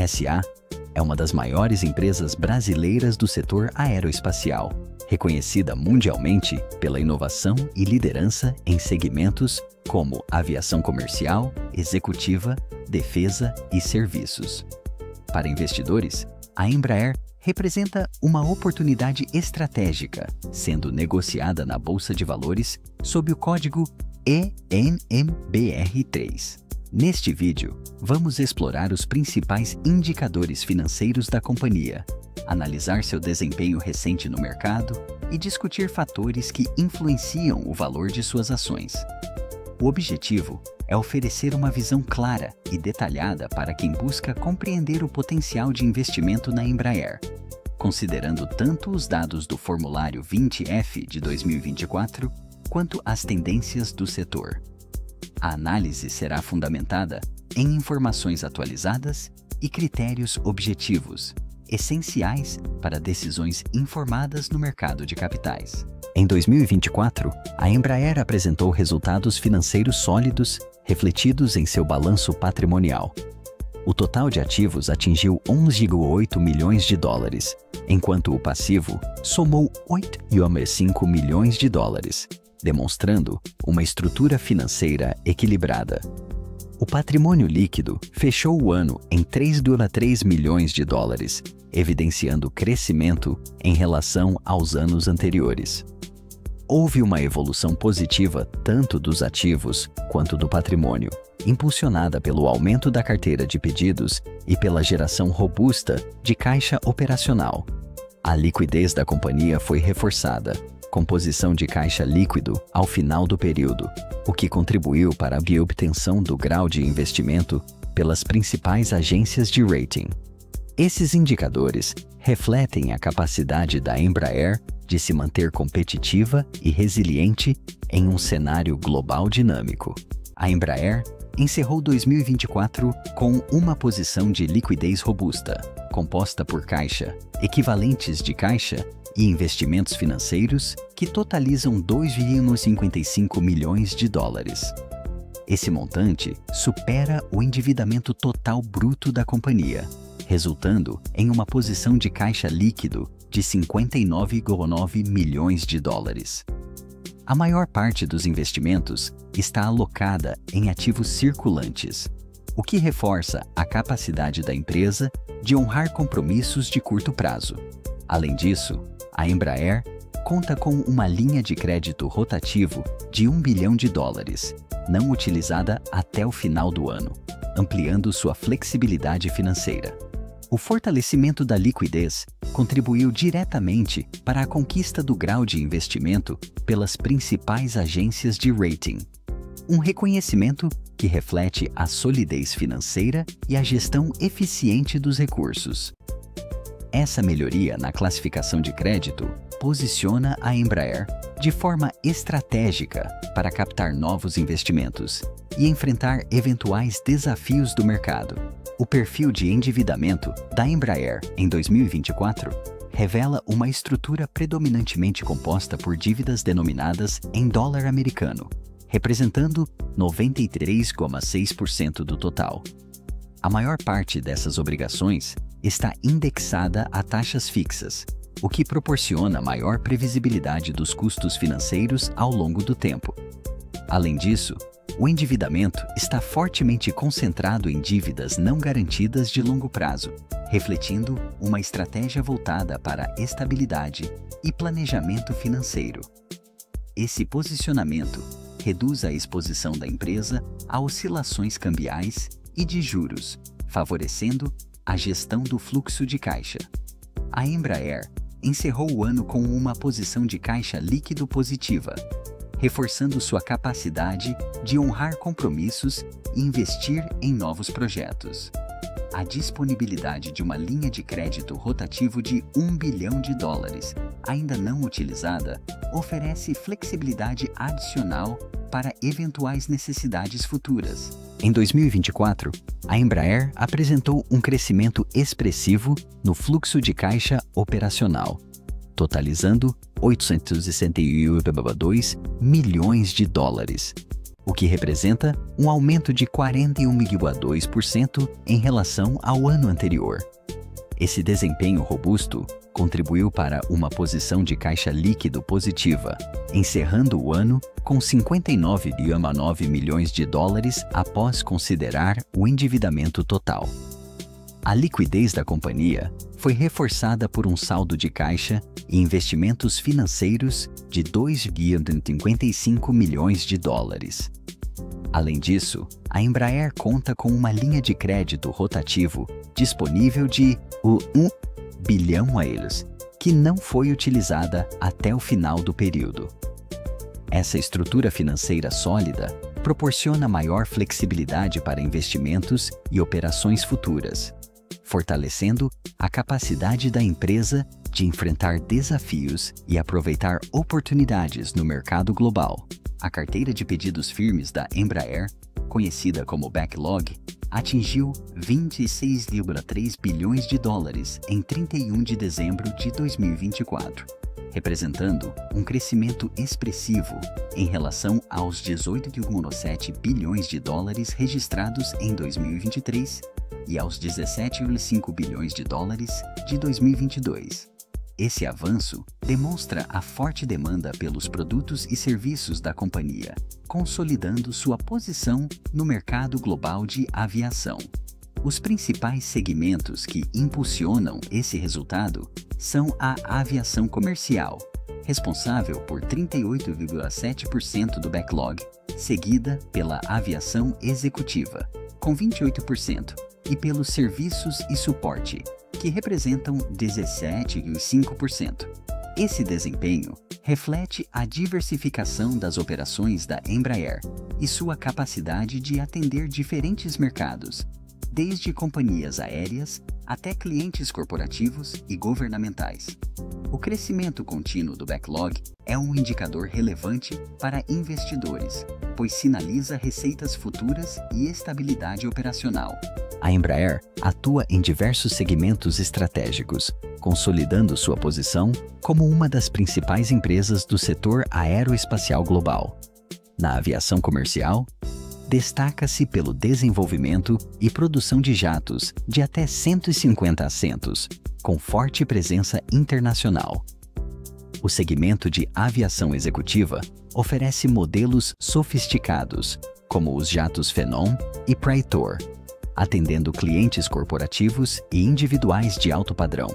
S.A. é uma das maiores empresas brasileiras do setor aeroespacial, reconhecida mundialmente pela inovação e liderança em segmentos como aviação comercial, executiva, defesa e serviços. Para investidores, a Embraer representa uma oportunidade estratégica, sendo negociada na Bolsa de Valores sob o código ENMBR3. Neste vídeo, vamos explorar os principais indicadores financeiros da companhia, analisar seu desempenho recente no mercado e discutir fatores que influenciam o valor de suas ações. O objetivo é oferecer uma visão clara e detalhada para quem busca compreender o potencial de investimento na Embraer, considerando tanto os dados do Formulário 20F de 2024 quanto as tendências do setor. A análise será fundamentada em informações atualizadas e critérios objetivos, essenciais para decisões informadas no mercado de capitais. Em 2024, a Embraer apresentou resultados financeiros sólidos, refletidos em seu balanço patrimonial. O total de ativos atingiu 11,8 milhões de dólares, enquanto o passivo somou 8,5 milhões de dólares, demonstrando uma estrutura financeira equilibrada. O patrimônio líquido fechou o ano em 3,3 milhões de dólares, evidenciando crescimento em relação aos anos anteriores. Houve uma evolução positiva tanto dos ativos quanto do patrimônio, impulsionada pelo aumento da carteira de pedidos e pela geração robusta de caixa operacional. A liquidez da companhia foi reforçada, com posição de caixa líquido ao final do período, o que contribuiu para a obtenção do grau de investimento pelas principais agências de rating. Esses indicadores refletem a capacidade da Embraer de se manter competitiva e resiliente em um cenário global dinâmico. A Embraer encerrou 2024 com uma posição de liquidez robusta, composta por caixa, equivalentes de caixa e investimentos financeiros que totalizam 2,55 milhões de dólares. Esse montante supera o endividamento total bruto da companhia, resultando em uma posição de caixa líquido de 59,9 milhões de dólares. A maior parte dos investimentos está alocada em ativos circulantes, o que reforça a capacidade da empresa de honrar compromissos de curto prazo. Além disso, a Embraer conta com uma linha de crédito rotativo de 1 bilhão de dólares, não utilizada até o final do ano, ampliando sua flexibilidade financeira. O fortalecimento da liquidez contribuiu diretamente para a conquista do grau de investimento pelas principais agências de rating, um reconhecimento que reflete a solidez financeira e a gestão eficiente dos recursos. Essa melhoria na classificação de crédito posiciona a Embraer de forma estratégica para captar novos investimentos e enfrentar eventuais desafios do mercado. O perfil de endividamento da Embraer em 2024 revela uma estrutura predominantemente composta por dívidas denominadas em dólar americano, representando 93,6% do total. A maior parte dessas obrigações está indexada a taxas fixas, o que proporciona maior previsibilidade dos custos financeiros ao longo do tempo. Além disso, o endividamento está fortemente concentrado em dívidas não garantidas de longo prazo, refletindo uma estratégia voltada para estabilidade e planejamento financeiro. Esse posicionamento reduz a exposição da empresa a oscilações cambiais e de juros, favorecendo a gestão do fluxo de caixa. A Embraer encerrou o ano com uma posição de caixa líquido positiva, reforçando sua capacidade de honrar compromissos e investir em novos projetos. A disponibilidade de uma linha de crédito rotativo de 1 bilhão de dólares, ainda não utilizada, oferece flexibilidade adicional para eventuais necessidades futuras. Em 2024, a Embraer apresentou um crescimento expressivo no fluxo de caixa operacional, totalizando 861,2 milhões de dólares, o que representa um aumento de 41,2% em relação ao ano anterior. Esse desempenho robusto contribuiu para uma posição de caixa líquido positiva, encerrando o ano com 59,9 milhões de dólares após considerar o endividamento total. A liquidez da companhia foi reforçada por um saldo de caixa e investimentos financeiros de 2,55 milhões de dólares. Além disso, a Embraer conta com uma linha de crédito rotativo disponível de R$ 1 bilhão a eles, que não foi utilizada até o final do período. Essa estrutura financeira sólida proporciona maior flexibilidade para investimentos e operações futuras, fortalecendo a capacidade da empresa de enfrentar desafios e aproveitar oportunidades no mercado global. A carteira de pedidos firmes da Embraer, conhecida como Backlog, atingiu 26,3 bilhões de dólares em 31 de dezembro de 2024, representando um crescimento expressivo em relação aos 18,7 bilhões de dólares registrados em 2023 e aos 17,5 bilhões de dólares de 2022. Esse avanço demonstra a forte demanda pelos produtos e serviços da companhia, consolidando sua posição no mercado global de aviação. Os principais segmentos que impulsionam esse resultado são a aviação comercial, responsável por 38,7% do backlog, seguida pela aviação executiva, com 28%, e pelos serviços e suporte, que representam 17,5%. Esse desempenho reflete a diversificação das operações da Embraer e sua capacidade de atender diferentes mercados, desde companhias aéreas até clientes corporativos e governamentais. O crescimento contínuo do backlog é um indicador relevante para investidores, pois sinaliza receitas futuras e estabilidade operacional. A Embraer atua em diversos segmentos estratégicos, consolidando sua posição como uma das principais empresas do setor aeroespacial global. Na aviação comercial, destaca-se pelo desenvolvimento e produção de jatos de até 150 assentos, com forte presença internacional. O segmento de aviação executiva oferece modelos sofisticados, como os jatos Phenom e Praetor, atendendo clientes corporativos e individuais de alto padrão.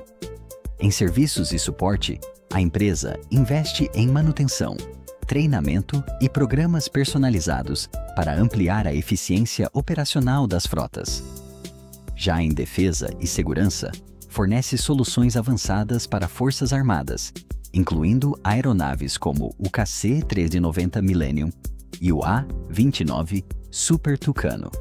Em serviços e suporte, a empresa investe em manutenção, treinamento e programas personalizados para ampliar a eficiência operacional das frotas. Já em defesa e segurança, fornece soluções avançadas para forças armadas, incluindo aeronaves como o KC-390 Millennium e o A-29 Super Tucano.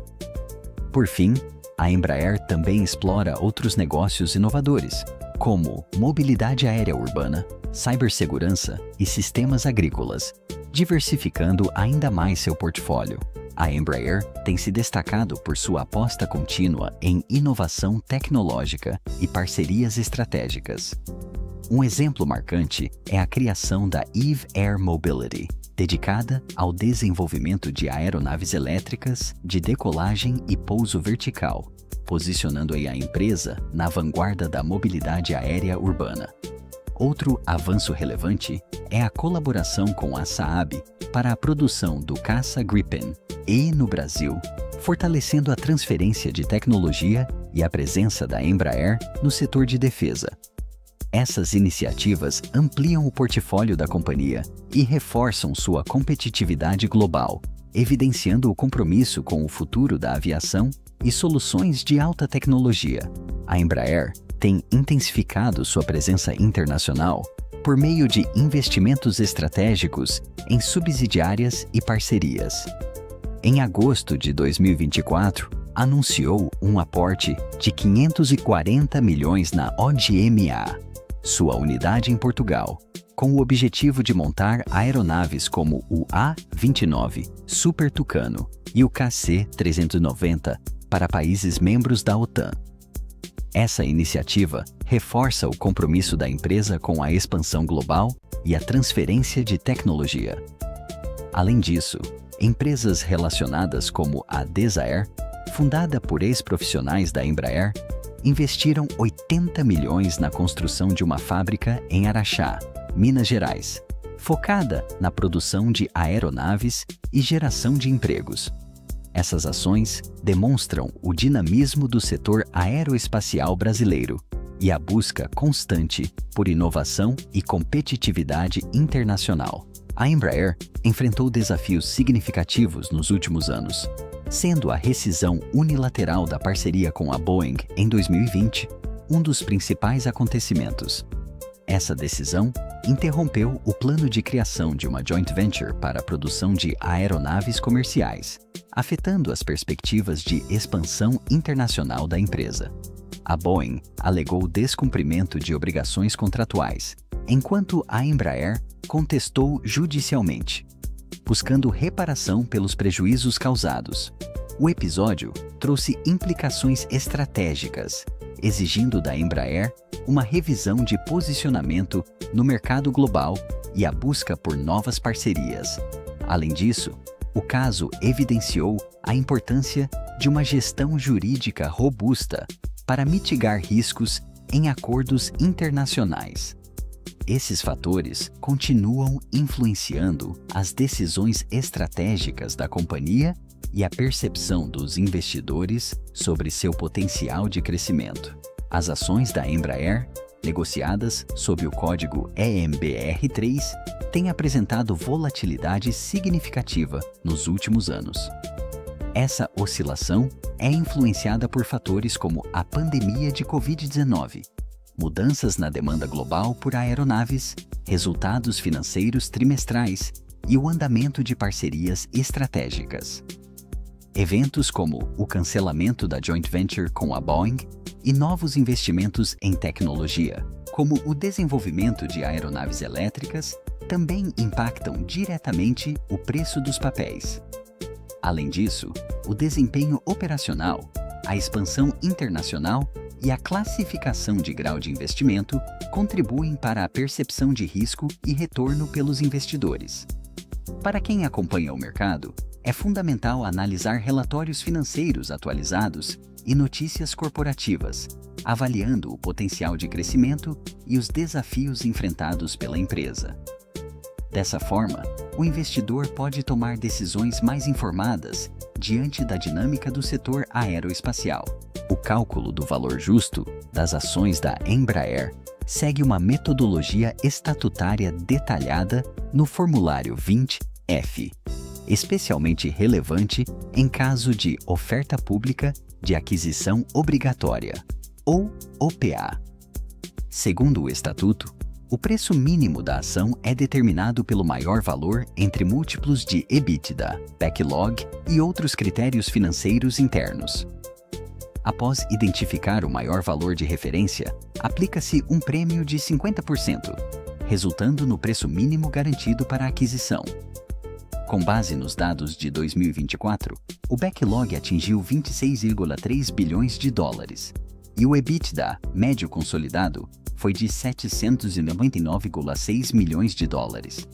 Por fim, a Embraer também explora outros negócios inovadores, como mobilidade aérea urbana, cibersegurança e sistemas agrícolas, diversificando ainda mais seu portfólio. A Embraer tem se destacado por sua aposta contínua em inovação tecnológica e parcerias estratégicas. Um exemplo marcante é a criação da Eve Air Mobility, dedicada ao desenvolvimento de aeronaves elétricas de decolagem e pouso vertical, posicionando a empresa na vanguarda da mobilidade aérea urbana. Outro avanço relevante é a colaboração com a Saab para a produção do caça Gripen e, no Brasil, fortalecendo a transferência de tecnologia e a presença da Embraer no setor de defesa. Essas iniciativas ampliam o portfólio da companhia e reforçam sua competitividade global, evidenciando o compromisso com o futuro da aviação e soluções de alta tecnologia. A Embraer tem intensificado sua presença internacional por meio de investimentos estratégicos em subsidiárias e parcerias. Em agosto de 2024, anunciou um aporte de 540 milhões na OGMA, sua unidade em Portugal, com o objetivo de montar aeronaves como o A-29 Super Tucano e o KC-390 para países membros da OTAN. Essa iniciativa reforça o compromisso da empresa com a expansão global e a transferência de tecnologia. Além disso, Empresas relacionadas como a Desaer, fundada por ex-profissionais da Embraer, investiram 80 milhões na construção de uma fábrica em Araxá, Minas Gerais, focada na produção de aeronaves e geração de empregos. Essas ações demonstram o dinamismo do setor aeroespacial brasileiro e a busca constante por inovação e competitividade internacional. A Embraer enfrentou desafios significativos nos últimos anos, sendo a rescisão unilateral da parceria com a Boeing em 2020 um dos principais acontecimentos. Essa decisão interrompeu o plano de criação de uma joint venture para a produção de aeronaves comerciais, afetando as perspectivas de expansão internacional da empresa. A Boeing alegou descumprimento de obrigações contratuais, enquanto a Embraer contestou judicialmente, buscando reparação pelos prejuízos causados. O episódio trouxe implicações estratégicas, exigindo da Embraer uma revisão de posicionamento no mercado global e a busca por novas parcerias. Além disso, o caso evidenciou a importância de uma gestão jurídica robusta para mitigar riscos em acordos internacionais. Esses fatores continuam influenciando as decisões estratégicas da companhia e a percepção dos investidores sobre seu potencial de crescimento. As ações da Embraer, negociadas sob o código EMBR3, têm apresentado volatilidade significativa nos últimos anos. Essa oscilação é influenciada por fatores como a pandemia de Covid-19, mudanças na demanda global por aeronaves, resultados financeiros trimestrais e o andamento de parcerias estratégicas. Eventos como o cancelamento da joint venture com a Boeing e novos investimentos em tecnologia, como o desenvolvimento de aeronaves elétricas, também impactam diretamente o preço dos papéis. Além disso, o desempenho operacional, a expansão internacional e a classificação de grau de investimento contribuem para a percepção de risco e retorno pelos investidores. Para quem acompanha o mercado, é fundamental analisar relatórios financeiros atualizados e notícias corporativas, avaliando o potencial de crescimento e os desafios enfrentados pela empresa. Dessa forma, o investidor pode tomar decisões mais informadas diante da dinâmica do setor aeroespacial. O cálculo do valor justo das ações da Embraer segue uma metodologia estatutária detalhada no formulário 20-F, especialmente relevante em caso de oferta pública de aquisição obrigatória, ou OPA. Segundo o estatuto, o preço mínimo da ação é determinado pelo maior valor entre múltiplos de EBITDA, backlog e outros critérios financeiros internos. Após identificar o maior valor de referência, aplica-se um prêmio de 50%, resultando no preço mínimo garantido para a aquisição. Com base nos dados de 2024, o backlog atingiu 26,3 bilhões de dólares e o EBITDA médio consolidado foi de 799,6 milhões de dólares.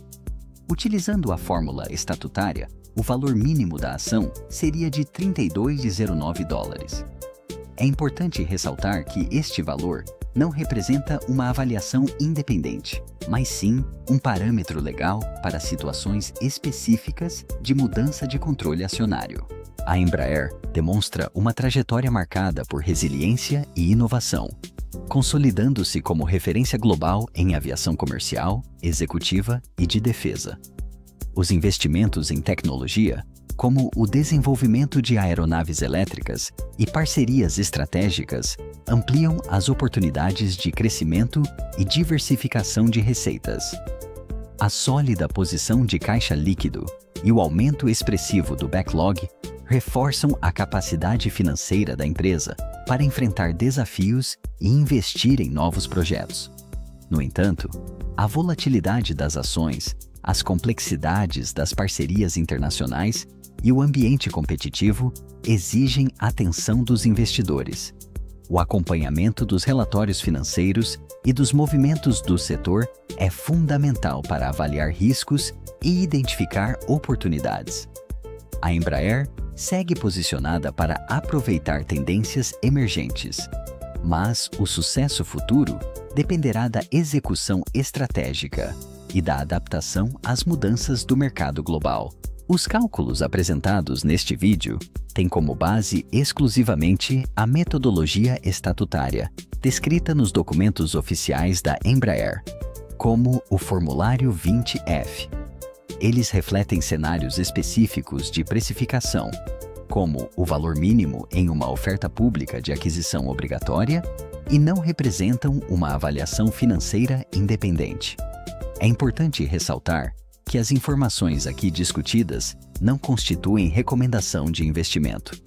Utilizando a fórmula estatutária, o valor mínimo da ação seria de 32,09 dólares. É importante ressaltar que este valor não representa uma avaliação independente, mas sim um parâmetro legal para situações específicas de mudança de controle acionário. A Embraer demonstra uma trajetória marcada por resiliência e inovação, consolidando-se como referência global em aviação comercial, executiva e de defesa. Os investimentos em tecnologia, como o desenvolvimento de aeronaves elétricas e parcerias estratégicas, ampliam as oportunidades de crescimento e diversificação de receitas. A sólida posição de caixa líquido e o aumento expressivo do backlog reforçam a capacidade financeira da empresa para enfrentar desafios e investir em novos projetos. No entanto, a volatilidade das ações, as complexidades das parcerias internacionais e o ambiente competitivo exigem atenção dos investidores. O acompanhamento dos relatórios financeiros e dos movimentos do setor é fundamental para avaliar riscos e identificar oportunidades. A Embraer segue posicionada para aproveitar tendências emergentes, mas o sucesso futuro dependerá da execução estratégica e da adaptação às mudanças do mercado global. Os cálculos apresentados neste vídeo têm como base exclusivamente a metodologia estatutária, descrita nos documentos oficiais da Embraer, como o Formulário 20F. Eles refletem cenários específicos de precificação, como o valor mínimo em uma oferta pública de aquisição obrigatória, e não representam uma avaliação financeira independente. É importante ressaltar que as informações aqui discutidas não constituem recomendação de investimento.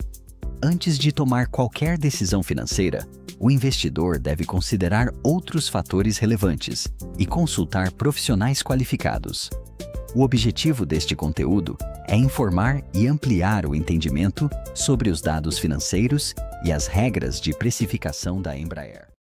Antes de tomar qualquer decisão financeira, o investidor deve considerar outros fatores relevantes e consultar profissionais qualificados. O objetivo deste conteúdo é informar e ampliar o entendimento sobre os dados financeiros e as regras de precificação da Embraer.